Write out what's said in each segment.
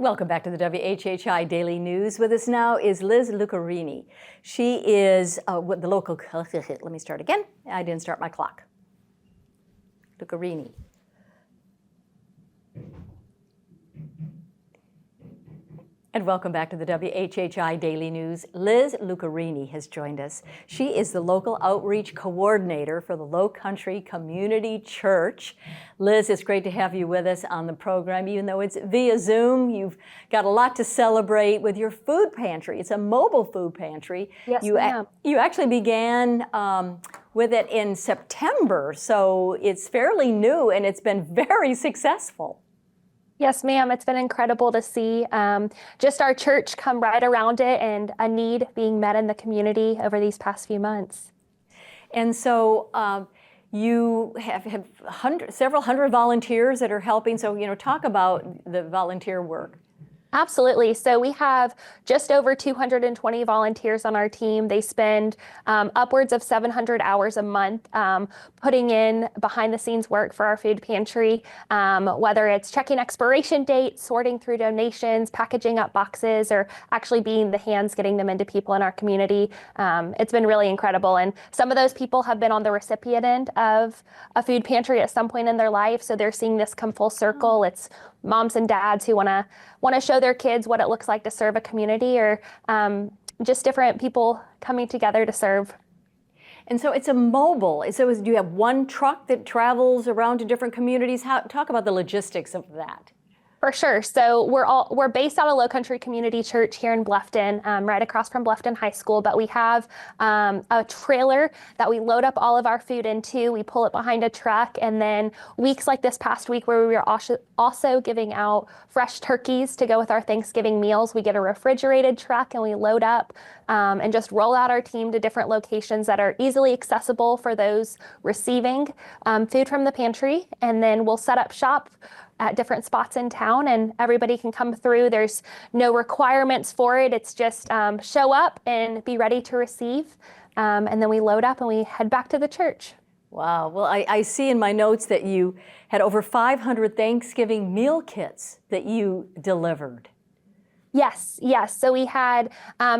Welcome back to the WHHI Daily News. With us now is Liz Lucarini. She is with the local, let me start again. I didn't start my clock. Lucarini. And welcome back to the WHHI Daily News. Liz Lucarini has joined us. She is the local outreach coordinator for the Lowcountry Community Church. Liz, it's great to have you with us on the program. Even though it's via Zoom, you've got a lot to celebrate with your food pantry. It's a mobile food pantry. Yes, ma'am. You actually began with it in September, so it's fairly new and it's been very successful. Yes, ma'am. It's been incredible to see just our church come right around it and a need being met in the community over these past few months. And so you have several hundred volunteers that are helping. So, talk about the volunteer work. Absolutely. So we have just over 220 volunteers on our team. They spend upwards of 700 hours a month putting in behind the scenes work for our food pantry, whether it's checking expiration dates, sorting through donations, packaging up boxes, or actually being the hands getting them into people in our community. It's been really incredible. And some of those people have been on the recipient end of a food pantry at some point in their life. So they're seeing this come full circle. It's moms and dads who want to show their kids what it looks like to serve a community, or just different people coming together to serve. And so it's a mobile. So do you have one truck that travels around to different communities? Talk about the logistics of that. For sure. So we're based out of Lowcountry Community Church here in Bluffton, right across from Bluffton High School. But we have a trailer that we load up all of our food into. We pull it behind a truck, and then weeks like this past week, where we were also giving out fresh turkeys to go with our Thanksgiving meals, we get a refrigerated truck and we load up and just roll out our team to different locations that are easily accessible for those receiving food from the pantry. And then we'll set up shop at different spots in town, and everybody can come through. There's no requirements for it. It's just show up and be ready to receive. And then we load up and we head back to the church. Wow. Well, I see in my notes that you had over 500 Thanksgiving meal kits that you delivered. Yes. So we had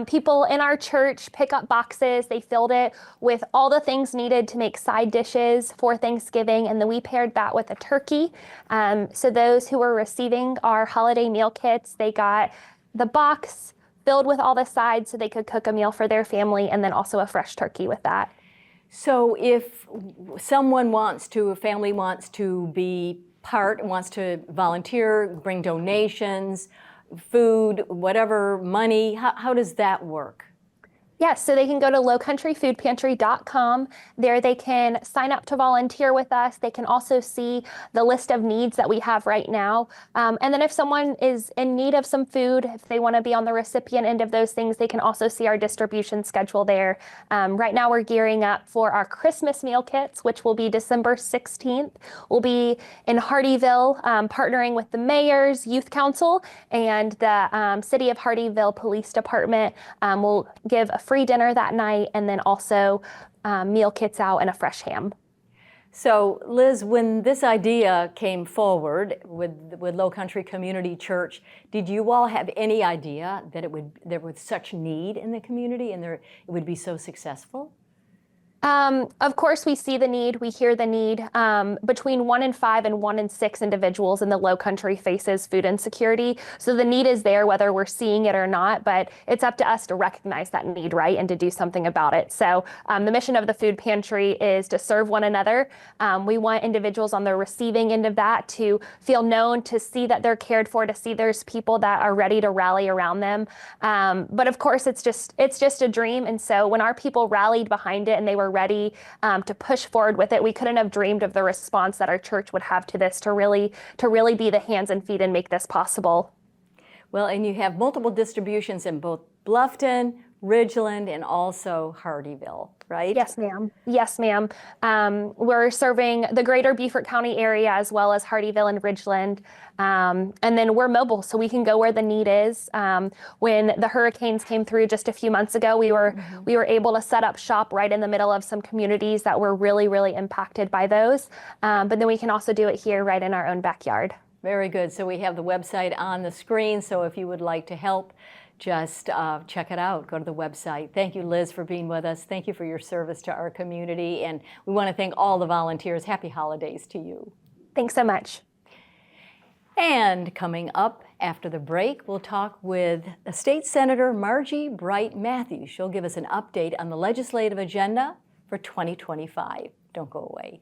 people in our church pick up boxes. They filled it with all the things needed to make side dishes for Thanksgiving, and then we paired that with a turkey. So those who were receiving our holiday meal kits, they got the box filled with all the sides so they could cook a meal for their family, and then also a fresh turkey with that. So if a family wants to be wants to volunteer, bring donations, food, whatever, money, how does that work? Yes, so they can go to lowcountryfoodpantry.com. There they can sign up to volunteer with us. They can also see the list of needs that we have right now. And then if someone is in need of some food, if they want to be on the recipient end of those things, they can also see our distribution schedule there. Right now we're gearing up for our Christmas meal kits, which will be December 16th. We'll be in Hardeeville, partnering with the mayor's youth council and the city of Hardeeville Police Department. We'll give a free dinner that night, and then also meal kits out and a fresh ham. So Liz, when this idea came forward with Lowcountry Community Church, did you all have any idea that there was such need in the community and it would be so successful? Of course, we see the need, we hear the need. Between 1 in 5 and 1 in 6 individuals in the Lowcountry faces food insecurity. So the need is there, whether we're seeing it or not, but it's up to us to recognize that need, right, and to do something about it. So the mission of the food pantry is to serve one another. We want individuals on the receiving end of that to feel known, to see that they're cared for, to see there's people that are ready to rally around them. But of course, it's just a dream. And so when our people rallied behind it and they were ready to push forward with it, we couldn't have dreamed of the response that our church would have to this, to really be the hands and feet and make this possible. Well, and you have multiple distributions in both Bluffton, Ridgeland, and also Hardeeville, right? Yes, ma'am. Yes, ma'am. We're serving the greater Beaufort County area as well as Hardeeville and Ridgeland. And then we're mobile, so we can go where the need is. When the hurricanes came through just a few months ago, we were able to set up shop right in the middle of some communities that were really, really impacted by those. But then we can also do it here right in our own backyard. Very good. So we have the website on the screen, so if you would like to help, just check it out. Go to the website. Thank you, Liz, for being with us. Thank you for your service to our community, and we want to thank all the volunteers. Happy holidays to you. Thanks so much. And coming up after the break, we'll talk with State Senator Margie Bright Matthews. She'll give us an update on the legislative agenda for 2025. Don't go away.